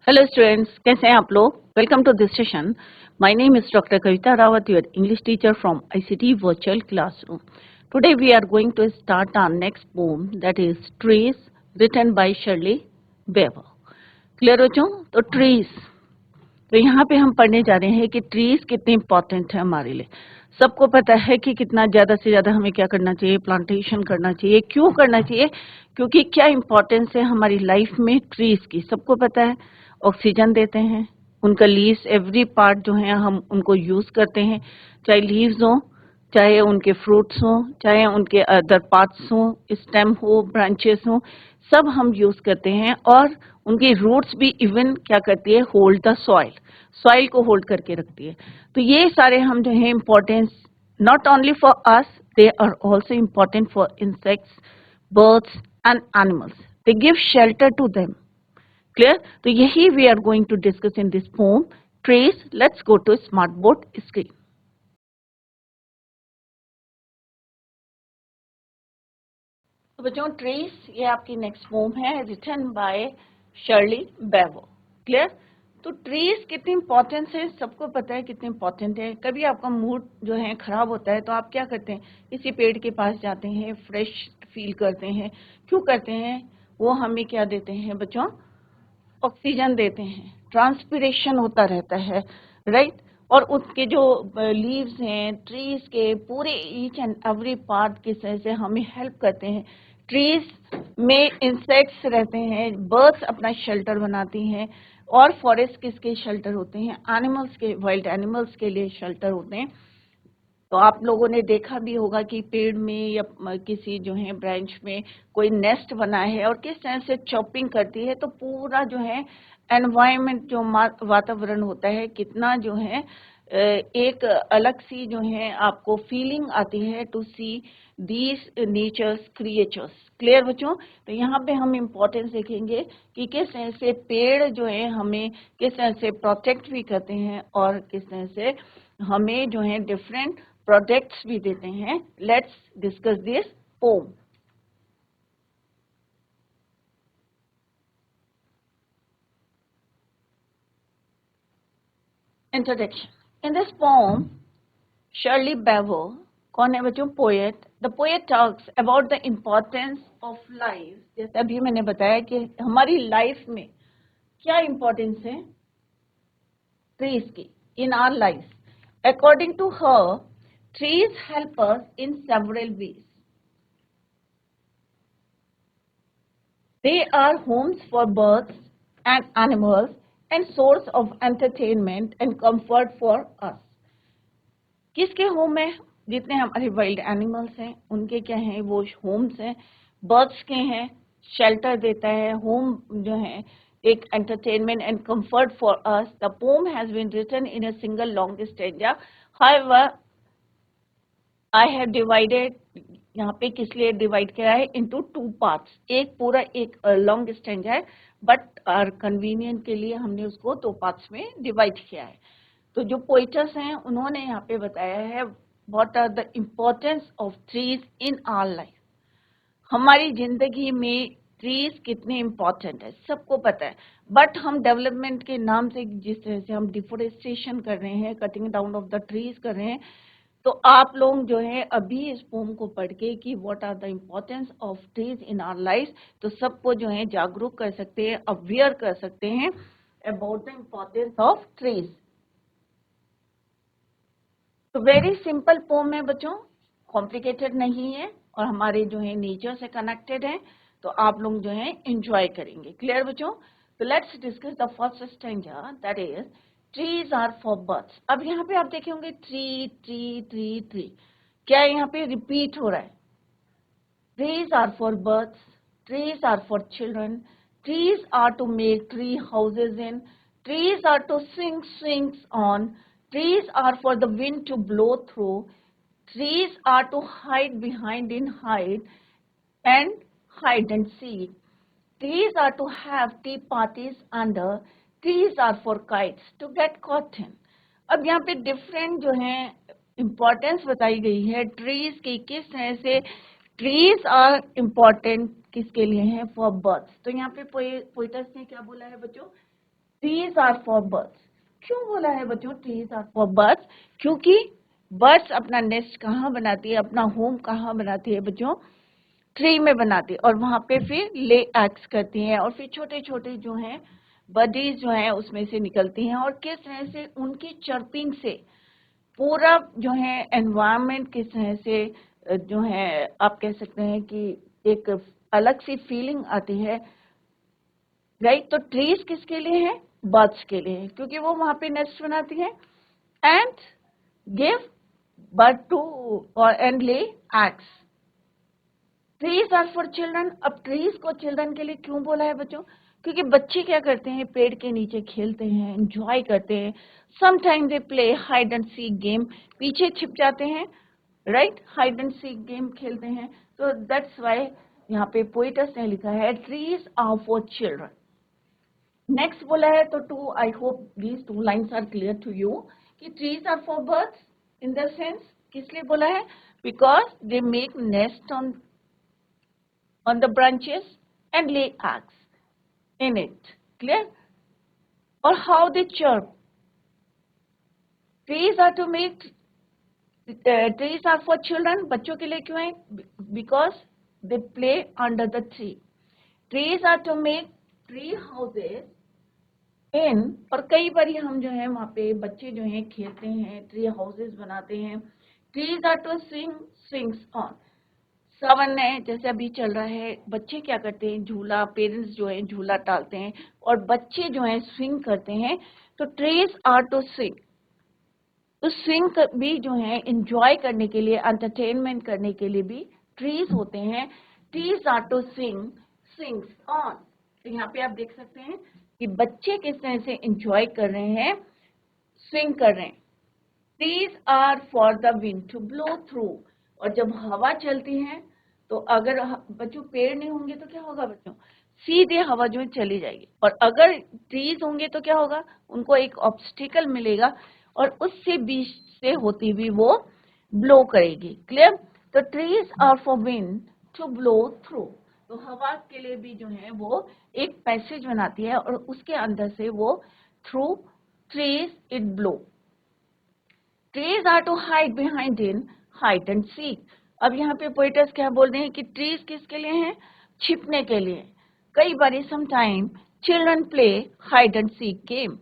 Hello students, कैसे हैं आप लोग। Welcome to this session. My name is doctor Kavita Rawat, your English teacher from ICT virtual classroom. Today we are going to start our next poem that is trees, written by Shirley Bever. Clear बच्चों? तो trees, तो यहाँ पे हम पढ़ने जा रहे हैं कि ट्रीज कितने इंपॉर्टेंट है हमारे लिए। सबको पता है कि कितना ज्यादा से ज्यादा हमें क्या करना चाहिए, प्लांटेशन करना चाहिए। क्यों करना चाहिए? क्योंकि क्या इंपॉर्टेंस है हमारी लाइफ में ट्रीज की, सबको पता है। ऑक्सीजन देते हैं, उनका लीव्स एवरी पार्ट जो है हम उनको यूज करते हैं, चाहे लीव्स हो, चाहे उनके फ्रूट्स हो, चाहे उनके अदर पार्ट्स हो, स्टेम हो, ब्रांचेस हो, सब हम यूज करते हैं। और उनकी रूट्स भी इवन क्या करती है, होल्ड द सॉइल, सॉइल को होल्ड करके रखती है। तो ये सारे हम जो है importance not only for us, they are also important for insects, birds and animals. They give shelter to them. Clear? तो यही we are going to discuss in this poem trees. Let's go to smart board screen. तो बच्चों, trees ये आपकी next poem है, written by Shirley Bever. Clear? तो trees कितनी important है, सबको पता है कितने इंपॉर्टेंट है। कभी आपका मूड जो है खराब होता है तो आप क्या करते हैं, किसी पेड़ के पास जाते हैं, फ्रेश फील करते हैं। क्यों करते हैं? वो हमें क्या देते हैं बच्चों? ऑक्सीजन देते हैं, ट्रांसपिरेशन होता रहता है, राइट। और उसके जो लीव्स हैं ट्रीज के, पूरे ईच एंड एवरी पार्ट किस तरह से हमें हेल्प करते हैं। ट्रीज में इंसेक्ट्स रहते हैं, बर्ड्स अपना शेल्टर बनाती हैं, और फॉरेस्ट किसके शेल्टर होते हैं? एनिमल्स के, वाइल्ड एनिमल्स के लिए शेल्टर होते हैं। तो आप लोगों ने देखा भी होगा कि पेड़ में या किसी जो है ब्रांच में कोई नेस्ट बना है और किस तरह से चॉपिंग करती है, तो पूरा जो है एनवायरनमेंट, जो वातावरण होता है, कितना जो है एक अलग सी जो है आपको फीलिंग आती है to see these nature's creatures. Clear बच्चों? तो यहाँ पे हम इम्पोर्टेंस देखेंगे कि किस तरह से पेड़ जो है हमें किस तरह से प्रोटेक्ट भी करते हैं और किस तरह से हमें जो है डिफरेंट प्रोडक्ट्स भी देते हैं। Let's discuss this poem. Introduction. In this poem Shirley Bever, कौन है बच्चों? Poet. The poet talks about the importance of life. जैसे अभी मैंने बताया कि हमारी लाइफ में क्या इम्पोर्टेंस है ट्रीज की in our life. According to her, trees help us in several ways. They are homes for birds and animals and source of entertainment and comfort for us. किसके होम है? जितने हमारे wild animals हैं उनके क्या हैं, वो होम्स हैं। बर्ड्स के हैं, शेल्टर देता है। होम जो है एक entertainment and comfort for us. The poem has been written in a single long stanza. However I have divided, यहाँ पे किस लिए डिवाइड किया है, इनटू टू पार्ट्स। एक पूरा एक लॉन्ग स्टैंजा है, बट आर कन्वीनियंट के लिए हमने उसको दो पार्ट्स में डिवाइड किया है। तो जो पोइटर्स हैं उन्होंने यहाँ पे बताया है what are the importance of trees in our life. हमारी जिंदगी में ट्रीज कितने इम्पोर्टेंट है सबको पता है, बट हम डेवलपमेंट के नाम से जिस तरह से हम डिफोरेस्टेशन कर रहे हैं, cutting down of the trees कर रहे हैं, तो आप लोग जो है अभी इस पोम को पढ़ के कि what are the importance of trees in our life, तो सबको जो है जागरूक कर सकते हैं, अवेयर कर सकते हैं about the importance of trees. तो वेरी सिंपल पोम है बच्चों, कॉम्प्लिकेटेड नहीं है, और हमारे जो है नेचर से कनेक्टेड है, तो आप लोग जो है एंजॉय करेंगे। क्लियर बच्चों? तो let's discuss the first stanza, that is trees are for birds. अब यहाँ पे आप देखे होंगे ट्री ट्री ट्री ट्री, क्या है यहाँ पे रिपीट हो रहा है? Trees are for birds, trees are for children, trees are to make tree houses in, trees are to sing swings on, trees are for the wind to blow through, trees are to hide behind in hide and seek. Trees are to have tea parties under, trees are for kites to get caught in. अब यहाँ पे different जो है importance बताई गई है trees की, किस तरह से ट्रीज आर इम्पोर्टेंट किसके लिए है, फॉर बर्ड्स। तो यहाँ पे पोइटर्स ने क्या बोला है बच्चों? Trees are for birds. क्यों बोला है बच्चों ट्रीज आर फॉर बर्ड्स? क्योंकि बर्ड्स अपना नेस्ट कहाँ बनाती है, अपना होम कहाँ बनाती है बच्चों? ट्री में बनाती है, और वहां पे फिर ले एग्स करती हैं, और फिर छोटे छोटे जो हैं बडीज जो हैं उसमें से निकलती हैं, और किस तरह से उनकी चर्पिंग से पूरा जो है एनवायरनमेंट किस तरह से जो है आप कह सकते हैं कि एक अलग सी फीलिंग आती है, राइट? तो ट्रीज किसके लिए है? बर्ड्स के लिए है, क्योंकि वो वहां पे नेस्ट बनाती है एंड गिव बर्थ टू और and lay eggs. Trees are for children. अब ट्रीज को चिल्ड्रन के लिए क्यों बोला है बच्चों? क्योंकि बच्चे क्या करते हैं, पेड़ के नीचे खेलते हैं, एंजॉय करते हैं। Sometime they play hide and seek game, पीछे छिप जाते हैं, right? Hide and seek game खेलते हैं। तो दैट्स वाई यहाँ पे पोएटस ने लिखा है trees are for children. Next बोला है, तो to I hope these two lines are clear to you कि trees are for birds in the sense किस लिए बोला है? Because they make nest on the branches and lay eggs in it. Clear? Or how they chirp. Trees are to make trees are for children. बच्चों के लिए क्यों है? Because they play under the tree. Trees are to make tree houses in, और कई बार हम जो है वहाँ पे बच्चे जो हैं खेलते हैं, ट्री हाउसेस बनाते हैं। Trees are to swing swings on. सावन है जैसे अभी चल रहा है, बच्चे क्या करते हैं, झूला, पेरेंट्स जो है झूला टालते हैं और बच्चे जो है स्विंग करते हैं। तो ट्रीज आर टू स्विंग। तो स्विंग भी जो है एंजॉय करने के लिए, एंटरटेनमेंट करने के लिए भी ट्रीज होते हैं। Trees are to swing swings on. तो यहाँ पे आप देख सकते हैं कि बच्चे किस तरह से एंजॉय कर रहे हैं, स्विंग कर रहे हैं। Trees are for the wind to blow through. और जब हवा चलती है तो अगर बच्चों पेड़ नहीं होंगे तो क्या होगा बच्चों? सीधे हवा जो है चली जाएगी, और अगर ट्रीज होंगे तो क्या होगा? उनको एक ऑब्स्टिकल मिलेगा और उससे बीच से होती हुई वो ब्लो करेगी। क्लियर? तो trees are for wind to blow through. तो हवा के लिए भी जो है वो एक पैसेज बनाती है और उसके अंदर से वो through trees it blow. Trees are to hide behind in hide and seek. अब यहाँ पे पोएटस क्या बोल रहे हैं कि ट्रीज किसके लिए हैं? छिपने के लिए। कई बार sometime children play hide and seek game.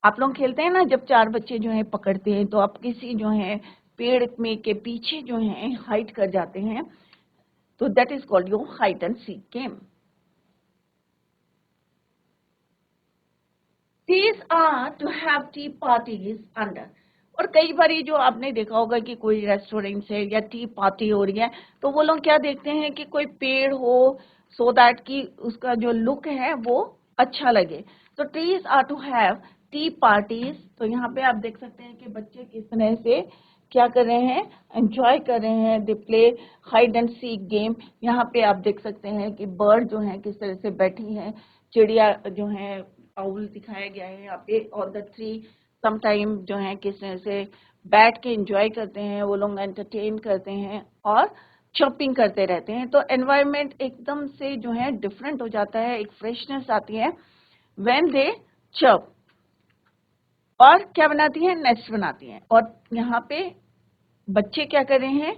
आप लोग खेलते हैं ना, जब चार बच्चे जो हैं पकड़ते हैं तो आप किसी जो है पेड़ में के पीछे जो है हाइड कर जाते हैं, तो that is called your hide and seek game. These are to have tea parties under। और कई बार जो आपने देखा होगा कि कोई रेस्टोरेंट है या टी पार्टी हो रही है तो वो लोग क्या देखते हैं कि कोई पेड़ हो, सो दैट कि उसका जो लुक है वो अच्छा लगे। तो trees are to have tea parties. तो यहाँ पे आप देख सकते हैं कि बच्चे किस तरह से क्या कर रहे हैं, एंजॉय कर रहे हैं। They play hide and seek game. यहाँ पे आप देख सकते हैं कि बर्ड जो है किस तरह से बैठी हैं, चिड़िया जो है, आउल दिखाया गया है यहाँ पे, और द ट्री समटाइम जो है किस तरह से बैठ के एंजॉय करते हैं, वो लोग एंटरटेन करते हैं और चॉपिंग करते रहते हैं। तो एनवायरनमेंट एकदम से जो है डिफरेंट हो जाता है, एक फ्रेशनेस आती है व्हेन दे चॉप। और क्या बनाती हैं? नेस्ट बनाती हैं। और यहाँ पे बच्चे क्या कर रहे हैं?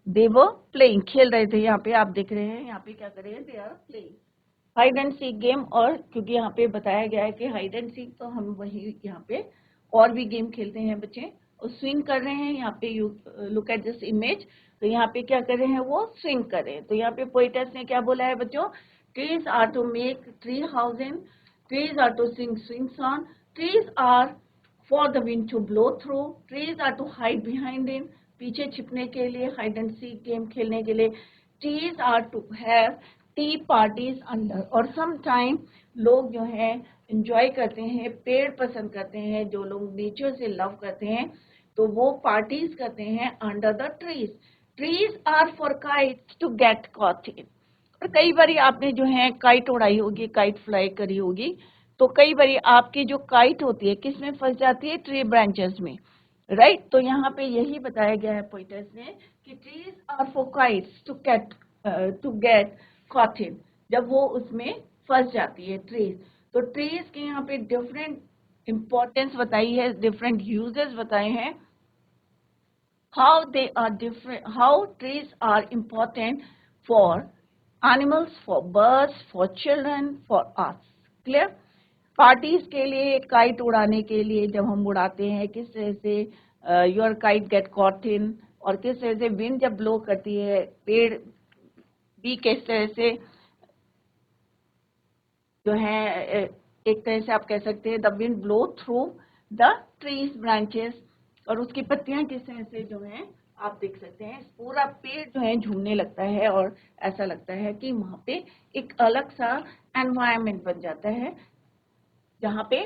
दे वो प्लेइंग, खेल रहे थे। यहाँ पे आप देख रहे हैं, यहाँ पे क्या कर रहे हैं? They are playing hide and seek game. और क्योंकि यहाँ पे बताया गया है कि हाइड एंड सीक, तो हम वही यहाँ पे और भी गेम खेलते हैं बच्चे, और स्विंग कर रहे हैं। यहाँ पे you look at this image. तो यहाँ पे क्या कर रहे हैं? वो स्विंग कर रहे हैं। तो यहाँ पे पोएटस ने क्या बोला है बच्चों? Trees are to make tree house in, trees are to sing swings on, trees are for the wind to blow through, trees are to hide behind in, पीछे छिपने के लिए, हाइड एंड सीक गेम खेलने के लिए। Trees are to have tea parties under. और some time लोग जो है एंजॉय करते हैं, पेड़ पसंद करते हैं, जो लोग नेचर से लव करते हैं तो वो पार्टीज करते हैं under the trees. Trees are for kites to get caught in. और कई बार आपने जो है काइट उड़ाई होगी, काइट फ्लाई करी होगी, तो कई बार आपकी जो काइट होती है किस में फंस जाती है? ट्री ब्रांचेस में, राइट? तो यहाँ पे यही बताया गया है पोएटस ने कि trees are for kites to get caught in, जब वो उसमें फंस जाती है ट्रीज। तो ट्रीज के यहाँ पे डिफरेंट इंपॉर्टेंस बताई है, डिफरेंट यूजेस बताए हैं, how they are different, how trees are important for animals, for birds, for children, for us. Clear? Parties के लिए, काइट उड़ाने के लिए जब हम उड़ाते हैं किस तरह से your kite gate caught in, और किस तरह से विंड जब ब्लो करती है, पेड़ भी किस तरह से जो है एक तरह से आप कह सकते हैं the wind blow through the trees branches, और उसकी पत्तियां किस तरह से जो है आप देख सकते हैं पूरा पेड़ जो है झूमने लगता है, और ऐसा लगता है कि वहां पे एक अलग सा एनवायरनमेंट बन जाता है जहाँ पे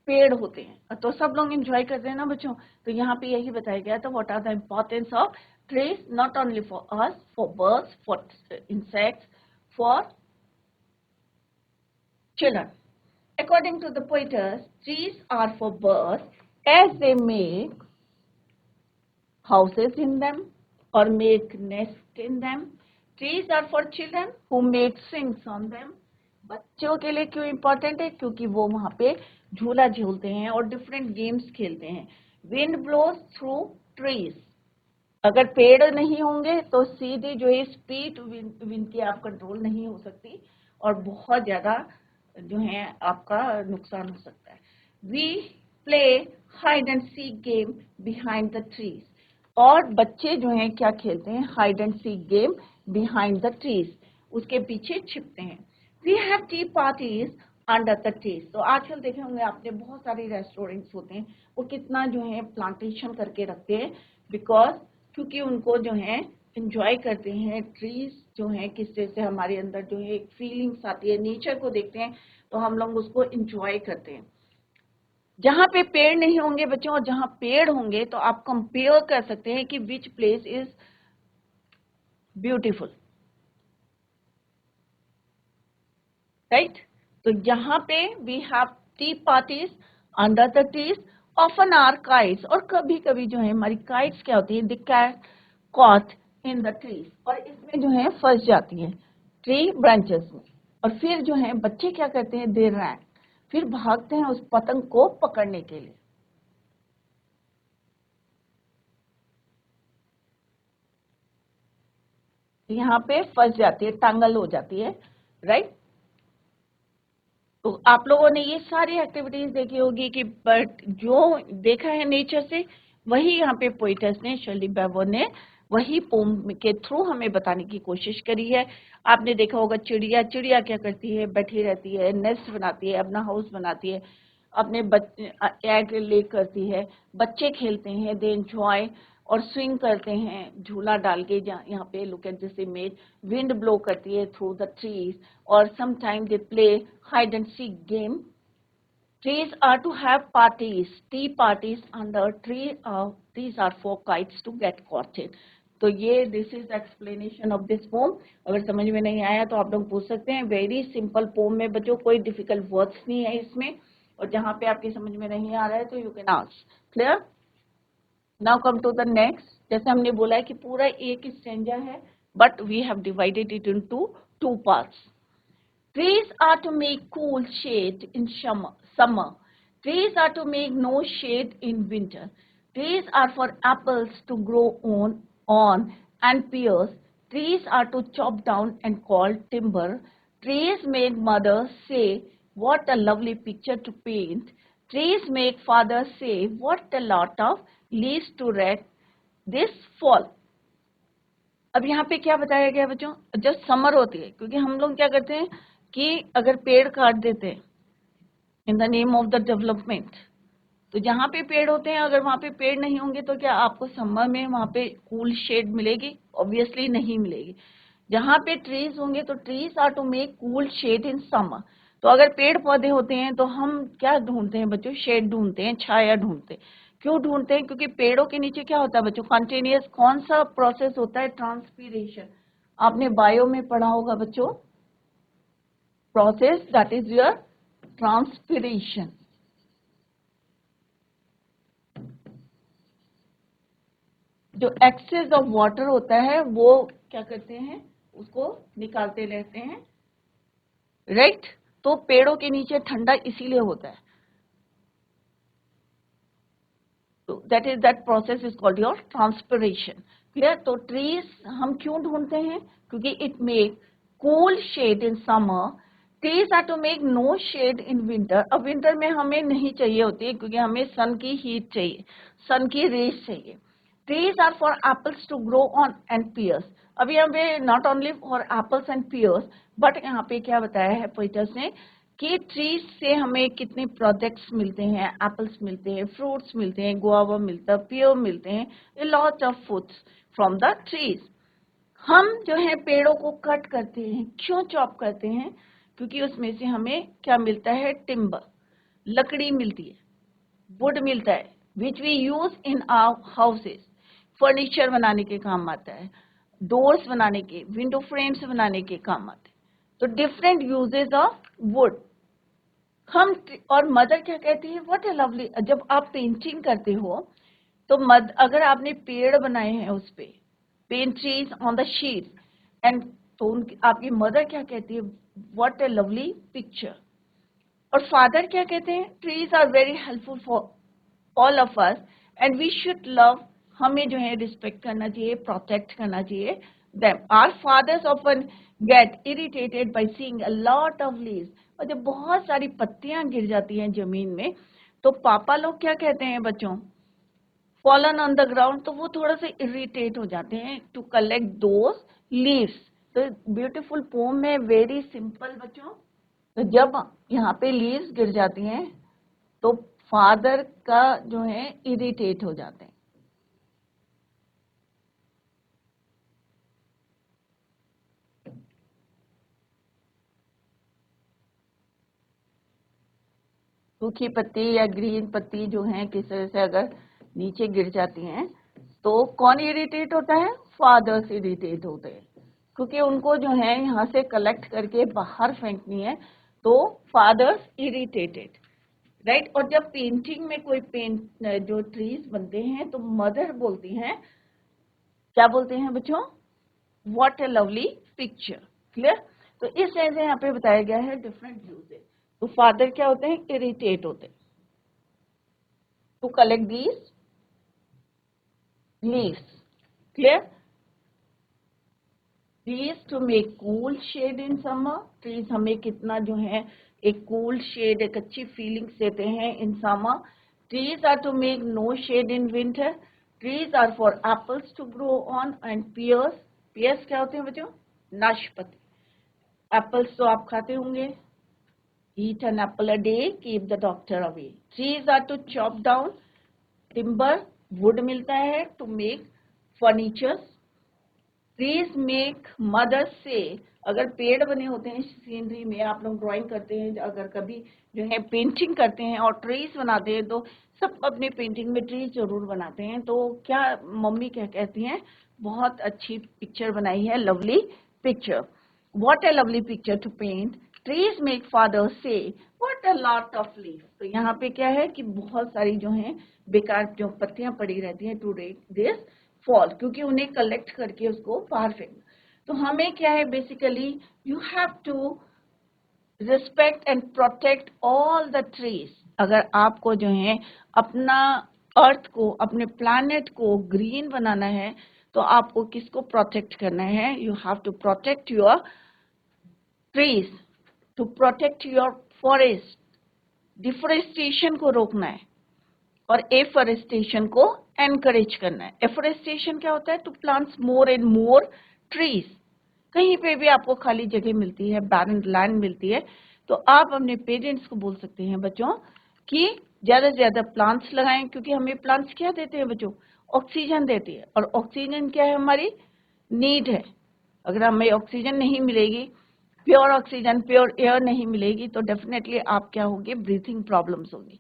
पेड़ होते हैं, तो सब लोग एंजॉय करते हैं ना बच्चों। तो यहाँ पे यही बताया गया था what are the importance of trees, not only for us, for birds, for insects, for children. According to the pointers, trees are for birds as they make houses in them or make nests in them. Trees are for children who make swings on them. बच्चों के लिए क्यों important है? क्योंकि वो वहां पे झूला झूलते हैं और डिफरेंट गेम्स खेलते हैं। विंड ब्लोज थ्रू ट्रीज, अगर पेड़ नहीं होंगे तो सीधे जो है स्पीड विंड की आप कंट्रोल नहीं हो सकती, और बहुत ज्यादा जो है आपका नुकसान हो सकता है। We play hide and seek game behind the trees, और बच्चे जो हैं क्या खेलते हैं? Hide and seek game behind the trees, उसके पीछे छिपते हैं। We have tea parties under the trees, तो आजकल देखे होंगे आपने बहुत सारे रेस्टोरेंट्स होते हैं, वो कितना जो है प्लांटेशन करके रखते हैं, बिकॉज क्योंकि उनको जो है एंजॉय करते हैं। ट्रीज जो है किस तरह से हमारे अंदर जो है एक फीलिंग्स आती है, नेचर को देखते हैं तो हम लोग उसको एंजॉय करते हैं। जहां पे पेड़ नहीं होंगे बच्चों और जहां पेड़ होंगे तो आप कंपेयर कर सकते हैं कि which place is beautiful, right? तो यहाँ पे we have tea parties under the trees, often are kites, और कभी कभी जो है हमारी काइट्स क्या होती है? They get caught in the trees, और इसमें जो है फंस जाती है ट्री ब्रांचेस में, और फिर जो है बच्चे क्या करते हैं? दे रैन, फिर भागते हैं उस पतंग को पकड़ने के लिए। यहाँ पे फंस जाती है, टांगल हो जाती है, राइट? तो आप लोगों ने ये सारी एक्टिविटीज देखी होगी कि बट जो देखा है नेचर से वही यहाँ पे पोइटस ने, शर्ली बेवो ने वही पोम के थ्रू हमें बताने की कोशिश करी है। आपने देखा होगा चिड़िया, चिड़िया क्या करती है? बैठी रहती है, नेस्ट बनाती है, अपना हाउस बनाती है, अपने एग ले करती है, बच्चे खेलते हैं, दे एंजॉय और स्विंग करते हैं झूला डाल के। यहाँ पे look at this image, wind blow करती है थ्रू द ट्रीज, और sometime they play hide and seek game. Trees are to have parties, tea parties under tree. These are for kites to get caught in. तो ये this is explanation of this pome. अगर समझ में नहीं आया तो आप लोग पूछ सकते हैं। वेरी सिंपल पोम में बच्चों, कोई डिफिकल्ट वर्ड्स नहीं है इसमें, और जहाँ पे आपकी समझ में नहीं आ रहा है तो you can ask. Clear? Now come to the next. जैसे हमने बोला है कि पूरा एक स्टैंजा है, but we have divided it into two parts. Trees are to make cool shade in summer. Trees are to make no shade in winter. Trees are for apples to grow on and pears. Trees are to chop down and call timber. Trees make mothers say, what a lovely picture to paint. Trees make fathers say, what a lot of leaves to read this fall. अब यहाँ पे क्या बताया गया बच्चों? जब summer होती है, क्योंकि हम लोग क्या करते हैं कि अगर पेड़ काट देते हैं in the name of the development, तो जहाँ पे पेड़ होते हैं अगर वहाँ पे पेड़ नहीं होंगे तो क्या आपको समर में वहाँ पे कूल शेड मिलेगी? ऑब्वियसली नहीं मिलेगी। जहाँ पे ट्रीज होंगे तो trees are to make cool shade in summer. तो अगर पेड़ पौधे होते हैं तो हम क्या ढूंढते हैं बच्चों? शेड ढूंढते हैं, छाया ढूंढते हैं। क्यों ढूंढते हैं? क्योंकि पेड़ों के नीचे क्या होता है बच्चों? कंटिन्यूअस कौन सा प्रोसेस होता है? ट्रांसपीरेशन। आपने बायो में पढ़ा होगा बच्चों, process that is your transpiration. जो एक्सेस ऑफ वाटर होता है वो क्या करते हैं? उसको निकालते रहते हैं, राइट? तो पेड़ों के नीचे ठंडा इसीलिए होता है, तो that process is called your transpiration. Clear? तो ट्रीज हम क्यों ढूंढते हैं? क्योंकि it make cool shade in summer, trees are to make no shade in winter. अब विंटर में हमें नहीं चाहिए होती है क्योंकि हमें सन की हीट चाहिए, सन की रेस चाहिए। Trees are for apples to grow on and pears. अभी यहाँ पे not only for apples and pears, but यहाँ पे क्या बताया है पोइटर्स ने कि ट्रीज से हमें कितने प्रोडक्ट्स मिलते हैं, एप्पल्स मिलते हैं, फ्रूट्स मिलते हैं, गुआवा मिलता है, पियर मिलते हैं, a lot of foods from the trees. हम जो है पेड़ों को कट करते हैं, क्यों चॉप करते हैं? क्योंकि उसमें से हमें क्या मिलता है? टिम्बर, लकड़ी मिलती है, वुड मिलता है, which we use in our houses, furniture बनाने के काम आता है, डोर्स बनाने के, विंडो फ्रेम्स बनाने के काम आते हैं। तो डिफरेंट यूजेस ऑफ वुड। हम और मदर क्या कहती है? What a lovely. जब आप पेंटिंग करते हो तो अगर आपने पेड़ बनाए हैं उस पे, paint trees on the sheet and, तो आपकी मदर क्या कहती है? What a lovely picture. और फादर क्या कहते हैं? Trees are very helpful for all of us and we should love, हमें जो है रिस्पेक्ट करना चाहिए, प्रोटेक्ट करना चाहिए them. Our fathers often get irritated by seeing a lot of leaves. और जब बहुत सारी पत्तियां गिर जाती हैं जमीन में तो पापा लोग क्या कहते हैं बच्चों? Fallen on the ground. तो वो थोड़ा सा इरिटेट हो जाते हैं टू कलेक्ट दोज लीव्स। तो ब्यूटीफुल पोम है, वेरी सिंपल बच्चों। तो जब यहाँ पे लीव्स गिर जाती हैं तो फादर का जो है इरिटेट हो जाते हैं। सूखी पत्ती या ग्रीन पत्ती जो है किस तरह से अगर नीचे गिर जाती हैं तो कौन इरिटेट होता है? फादर्स इरिटेट होते हैं, क्योंकि उनको जो है यहाँ से कलेक्ट करके बाहर फेंकनी है, तो फादर्स इरिटेटेड, राइट। और जब पेंटिंग में कोई पेंट जो ट्रीज बनते हैं तो मदर बोलती हैं, क्या बोलते हैं बच्चों? What a lovely picture. Clear? तो इस तरह से यहाँ पे बताया गया है डिफरेंट यूजेस। तो फादर क्या होते हैं? इरिटेट होते हैं to collect these leaves. Clear? Trees to make cool shade in summer. Trees हमें कितना जो है एक कूल शेड, एक अच्छी फीलिंग्स देते हैं in summer. Trees are to make no shade in winter. Trees are for apples to grow on and pears. Pears क्या होते हैं बच्चों? नाशपाती। एप्पल्स तो आप खाते होंगे। Eat an apple a day, keep the doctor away. Trees are to chop down timber, wood मिलता है to make furniture. Trees make mother say, अगर पेड़ बने होते हैं सीनरी में, आप लोग ड्राइंग करते हैं, अगर कभी जो है पेंटिंग करते हैं और ट्रीज बनाते हैं तो सब अपने पेंटिंग में ट्रीज जरूर बनाते हैं। तो क्या मम्मी क्या कहती हैं? बहुत अच्छी पिक्चर बनाई है, lovely picture. What a lovely picture to paint. Trees make father say, what a lot of leaves. तो यहाँ पे क्या है कि बहुत सारी जो है बेकार जो पत्तियां पड़ी रहती हैं टू दिस फॉल, क्योंकि उन्हें कलेक्ट करके उसको बाहर फेंकना। तो हमें क्या है basically, you have to respect and protect all the trees. अगर आपको जो है अपना अर्थ को, अपने प्लैनेट को ग्रीन बनाना है तो आपको किसको प्रोटेक्ट करना है? You have to protect your trees, to protect your forest. Deforestation को रोकना है और एफोरेस्टेशन को एनकरेज करना है। एफोरेस्टेशन क्या होता है? To plants more and more trees. कहीं पे भी आपको खाली जगह मिलती है, बैरन लैंड मिलती है, तो आप अपने पेरेंट्स को बोल सकते हैं बच्चों कि ज्यादा से ज्यादा प्लांट्स लगाएं, क्योंकि हमें प्लांट्स क्या देते हैं बच्चों? ऑक्सीजन देती है, और ऑक्सीजन क्या है? हमारी नीड है। अगर हमें ऑक्सीजन नहीं मिलेगी, प्योर ऑक्सीजन, प्योर एयर नहीं मिलेगी, तो डेफिनेटली आप क्या होगी? ब्रीथिंग प्रॉब्लम्स होगी।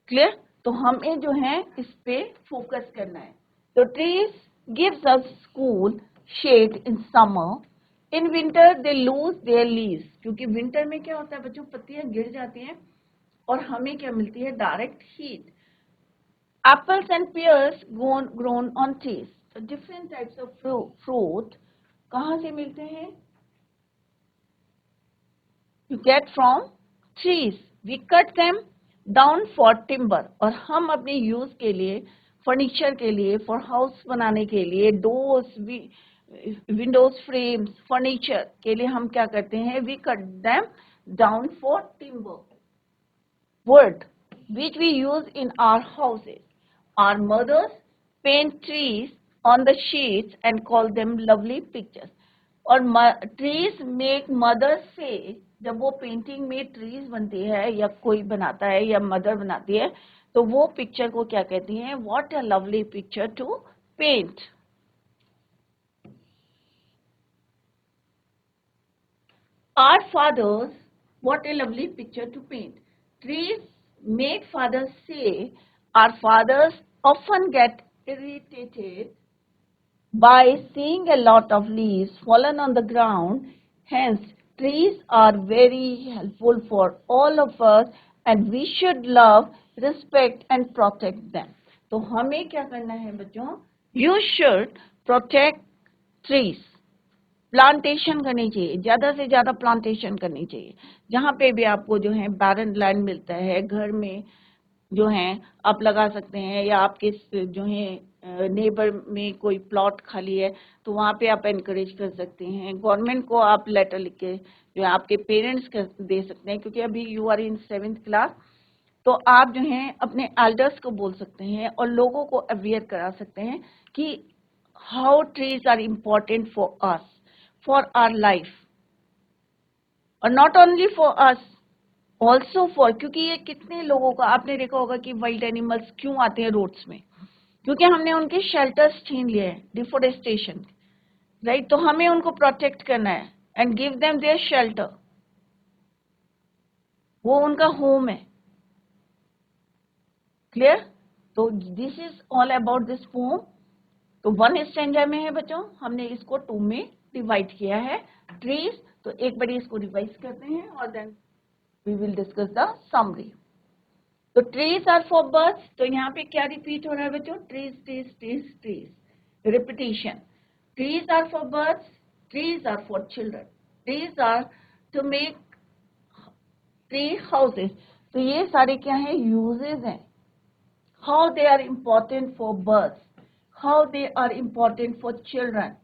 क्लियर? तो हमें जो है इस पे फोकस करना है। तो trees gives us cool shade in summer. In winter they lose their leaves. क्योंकि विंटर में क्या होता है बच्चों? पत्तियां गिर जाती हैं और हमें क्या मिलती है? Direct heat. Apples and pears grown on trees. तो डिफरेंट टाइप्स ऑफ फ्रूट कहाँ से मिलते हैं? you get from trees. We cut them down for timber. और हम अपने यूज के लिए, फर्नीचर के लिए, फॉर हाउस बनाने के लिए, डोर्स, विंडोज फ्रेम्स, फर्नीचर के लिए हम क्या करते हैं? We cut them down for timber. Wood, which we use in our houses. Our mothers paint trees on the sheets and call them lovely pictures. और ट्रीज मेक मदर से, जब वो पेंटिंग में ट्रीज बनती है या कोई बनाता है या मदर बनाती है, तो वो पिक्चर को क्या कहती हैं? What a lovely picture to paint. Our fathers, what a lovely picture to paint. Trees made fathers say. Our fathers often get irritated by seeing a lot of leaves fallen on the ground. Hence, trees are very helpful for all of us and we should love, respect and protect them. तो हमें क्या करना है बच्चों? You should protect trees. Plantation करनी चाहिए, ज्यादा से ज्यादा प्लांटेशन करनी चाहिए. जहाँ पे भी आपको जो है बैरन लैंड मिलता है, घर में जो है आप लगा सकते हैं, या आपके जो है नेबर में कोई प्लॉट खाली है तो वहाँ पे आप एनकरेज कर सकते हैं. गवर्नमेंट को आप लेटर लिख के जो है आपके पेरेंट्स को दे सकते हैं, क्योंकि अभी you are in 7th class, तो आप जो है अपने एल्डर्स को बोल सकते हैं और लोगों को अवेयर करा सकते हैं कि how trees are important for us, for our life, और not only for us, also for, क्योंकि ये कितने लोगों का आपने देखा होगा कि वाइल्ड एनिमल्स क्यों आते हैं रोड्स में? क्योंकि हमने उनके शेल्टर्स छीन लिए हैं, डिफोरेस्टेशन, राइट? तो हमें उनको प्रोटेक्ट करना है and give them their shelter. वो उनका होम है. क्लियर? तो this is all about this poem. तो 1 स्टैंजा में है बच्चों, हमने इसको 2 में डिवाइड किया है. ट्रीज, तो एक बार इसको रिवाइज करते हैं और then we will discuss the summary. तो ट्रीज आर फॉर बर्ड्स, तो यहाँ पे क्या रिपीट हो रहा है बच्चों? Trees trees trees trees, repetition. Trees are for birds, trees are for children, trees are to make tree houses. तो ये सारे क्या है? यूजेस हैं. How they are important for birds, how they are important for children.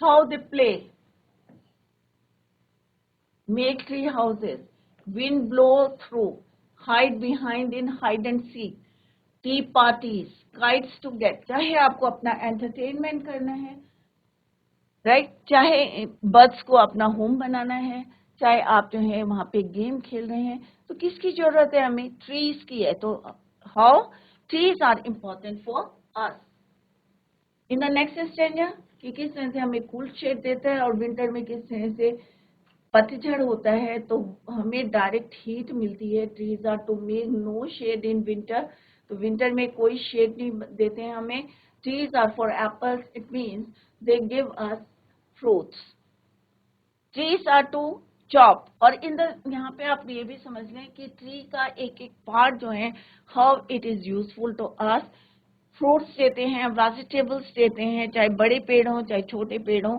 How they play, make tree houses, wind blow through, hide behind in hide and seek, tea parties, kites to get. चाहे आपको अपना entertainment करना है, right? चाहे birds को अपना home बनाना है, चाहे आप जो है वहां पे गेम खेल रहे हैं, तो किसकी जरूरत है हमें? ट्रीज की है. तो how trees are important for us. In the next stanza, कि किस तरह से हमें कूल शेड देता है, और विंटर में किस तरह से पतझड़ होता है तो हमें डायरेक्ट हीट मिलती है. Trees are to make no shade in winter, तो विंटर में कोई शेड नहीं देते हैं हमें. Trees are for apples, it means they give us fruits. Trees are to chop, और इन द, यहाँ पे आप ये भी समझ लें कि ट्री का एक एक पार्ट जो है, how it is useful to us. Fruits देते हैं, वेजिटेबल्स देते हैं, चाहे बड़े पेड़ हों चाहे छोटे पेड़ हों,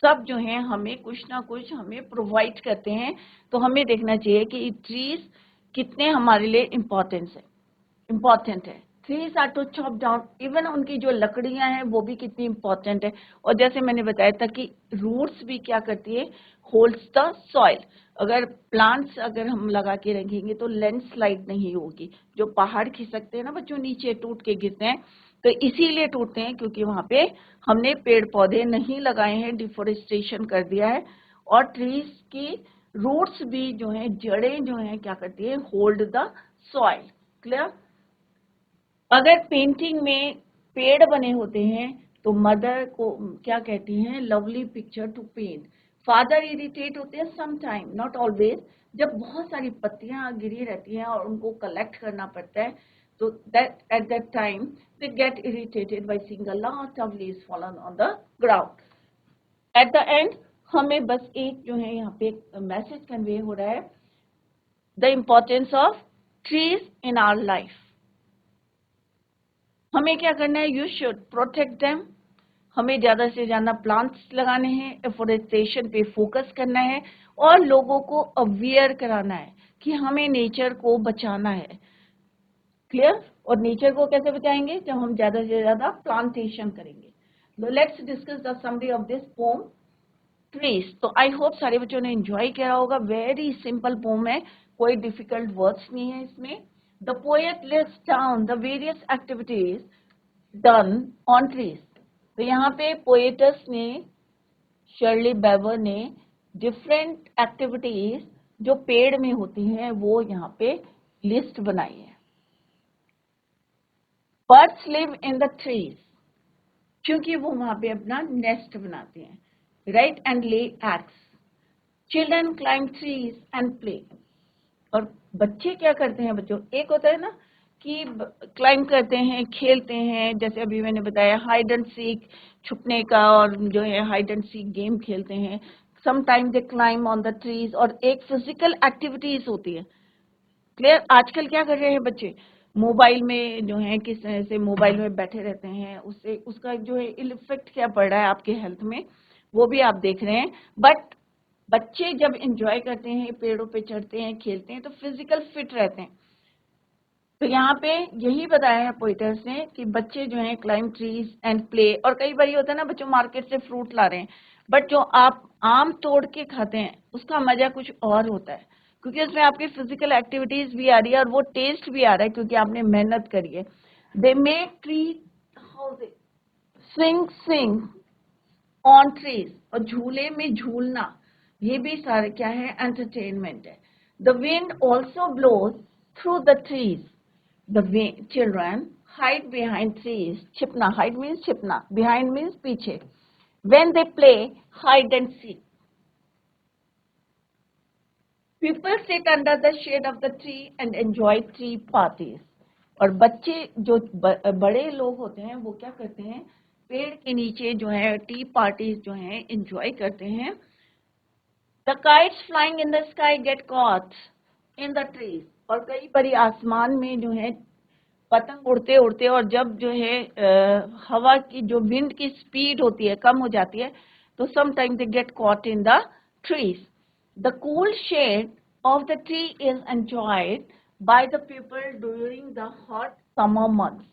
सब जो है हमें कुछ ना कुछ हमें प्रोवाइड करते हैं. तो हमें देखना चाहिए कि ट्रीज कितने हमारे लिए इम्पोर्टेंट है. Trees are to chop down, even उनकी जो लकड़ियां हैं वो भी कितनी इंपॉर्टेंट है. और जैसे मैंने बताया था कि रूट्स भी क्या करती है? Holds the soil. अगर प्लांट्स अगर हम लगा के रखेंगे तो लैंडस्लाइड नहीं होगी. जो पहाड़ खिसकते हैं ना बच्चों, नीचे टूट के गिरते हैं, तो इसीलिए टूटते हैं क्योंकि वहां पे हमने पेड़ पौधे नहीं लगाए हैं, डिफोरेस्टेशन कर दिया है. और ट्रीज की रूट्स भी जो है, जड़ें जो है क्या करती है? Hold the soil. क्लियर? अगर पेंटिंग में पेड़ बने होते हैं तो मदर को क्या कहती हैं? Lovely picture to paint. Father irritate होते हैं सम टाइम, नॉट ऑलवेज. जब बहुत सारी पत्तियां गिरी रहती हैं और उनको कलेक्ट करना पड़ता है, तो that at that time they get irritated by seeing a lot of leaves fallen on the ground. At the end हमें बस एक जो है यहाँ पे मैसेज कन्वे हो रहा है, the importance of trees in our life. हमें क्या करना है, यू शुड प्रोटेक्ट देम, हमें ज़्यादा से ज़्यादा प्लांट्स लगाने हैं, एफोरेस्टेशन पे फोकस करना है और लोगों को अवेयर कराना है कि हमें नेचर को बचाना है। क्लियर? और नेचर को कैसे बचाएंगे, जब हम ज़्यादा से ज़्यादा प्लांटेशन करेंगे। Let's discuss the summary of this poem trees. तो आई होप सारे बच्चों ने एंजॉय किया होगा। वेरी सिंपल पोम है, कोई डिफिकल्ट वर्ड्स नहीं है इसमें। The poet lists down the various activities done on trees. तो यहाँ पे पोएटस ने, शर्ली बेवर ने डिफरेंट एक्टिविटीज जो पेड़ में होती हैं वो यहाँ पे लिस्ट बनाई है। Birds live in the trees, क्योंकि वो वहां पे अपना नेस्ट बनाते हैं, right, and lay eggs. Children climb trees and play. और बच्चे क्या करते हैं बच्चों, एक होता है ना कि क्लाइंब करते हैं, खेलते हैं, जैसे अभी मैंने बताया हाइड एंड सीक, छुपने का और जो है हाइड एंड सीक गेम खेलते हैं। Sometime they climb on the trees, और एक फिजिकल एक्टिविटीज होती है। क्लियर? आजकल क्या कर रहे हैं बच्चे, मोबाइल में जो है किस तरह से मोबाइल में बैठे रहते हैं, उससे उसका जो है इफेक्ट क्या पड़ रहा है आपके हेल्थ में, वो भी आप देख रहे हैं। बट बच्चे जब एंजॉय करते हैं, पेड़ों पे चढ़ते हैं, खेलते हैं, तो फिजिकल फिट रहते हैं। तो यहाँ पे यही बताया है पोइटर्स ने कि बच्चे जो हैं क्लाइंब ट्रीज एंड प्ले। और कई बार होता है ना, बच्चों मार्केट से फ्रूट ला रहे हैं, बट जो आप आम तोड़ के खाते हैं उसका मजा कुछ और होता है, क्योंकि उसमें आपकी फिजिकल एक्टिविटीज भी आ रही है और वो टेस्ट भी आ रहा है, क्योंकि आपने मेहनत करी है। They make tree houses, swing on trees, और झूले में झूलना, ये भी सारे क्या है, एंटरटेनमेंट है। The wind also blows through the trees. The children hide behind trees. Chipna, hide means chipna. Behind means पीछे. When they play hide and seek. People sit under the shade of the tree and enjoy tree parties. और बच्चे जो बड़े लोग होते हैं वो क्या करते हैं, पेड़ के नीचे जो है टी पार्टीज जो है एंजॉय करते हैं। The kites flying in the sky get caught in the trees. और कई बारी आसमान में जो है पतंग उड़ते उड़ते, और जब जो है हवा की जो विंड की स्पीड होती है कम हो जाती है, तो sometime they get caught in the trees. The cool shade of the tree is enjoyed by the people during the hot summer months.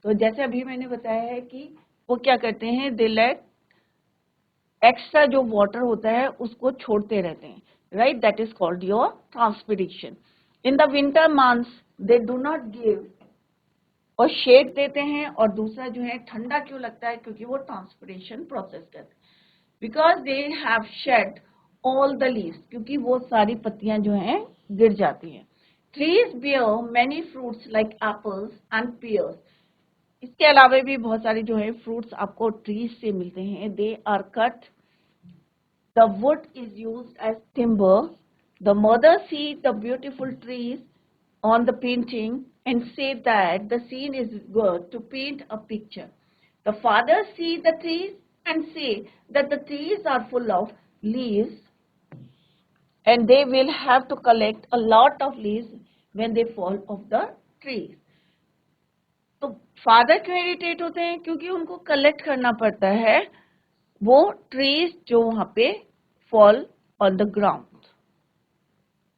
तो जैसे अभी मैंने बताया है कि वो क्या करते हैं, दे लेट एक्स्ट्रा जो वाटर होता है उसको छोड़ते रहते हैं, right, that is called your transpiration. In the winter months they do not give, और शेड देते हैं, और दूसरा जो है ठंडा क्यों लगता है, क्योंकि वो ट्रांसपिरेशन प्रोसेस करते हैं। Because they have shed all the leaves, क्योंकि वो सारी पत्तियां जो हैं गिर जाती हैं। Trees bear many fruits like apples and pears. इसके अलावा भी बहुत सारे जो है फ्रूट्स आपको ट्रीज से मिलते हैं। They are cut, the wood is used as timber. The mother see the beautiful trees on the painting and say that the scene is good to paint a picture. The father see the trees and say that the trees are full of leaves and they will have to collect a lot of leaves when they fall off the trees. तो father क्यों irritate होते हैं, क्योंकि उनको collect करना पड़ता है वो ट्रीज जो वहां पे fall on the ground,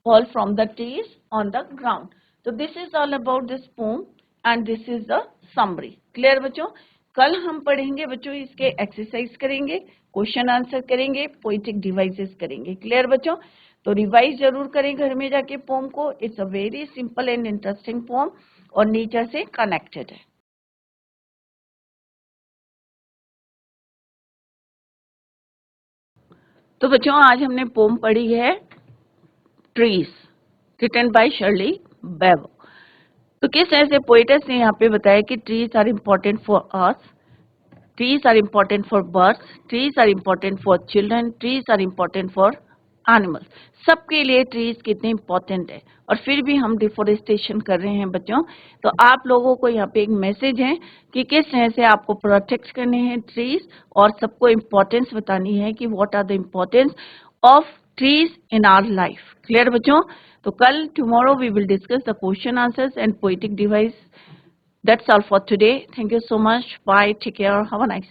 fall from the trees on the ground. So this is all about this poem and this is the summary. Clear बच्चों? कल हम पढ़ेंगे बच्चों इसके एक्सरसाइज करेंगे, क्वेश्चन आंसर करेंगे, पोइटिक डिवाइसेस करेंगे। क्लियर बच्चों? तो रिवाइज जरूर करें घर में जाके पोम को। It's a very simple and interesting poem और नेचर से कनेक्टेड है। तो बच्चों आज हमने पोम पढ़ी है trees, written by Shirley Bever. तो किस तरह से पोएटस ने यहाँ पे बताया कि trees are important for us, trees are important for birds, trees are important for children, trees are important for animals. सबके लिए ट्रीज कितने इम्पोर्टेंट है, और फिर भी हम डिफोरेस्टेशन कर रहे हैं बच्चों। तो आप लोगों को यहाँ पे एक मैसेज है कि किस तरह से आपको प्रोटेक्ट करने हैं ट्रीज, और सबको इम्पोर्टेंस बतानी है कि what are the importance of trees in our life. Clear बच्चों? तो कल tomorrow we will discuss the question answers and poetic device That's all for today. Thank you so much. Bye. Take care. Have a nice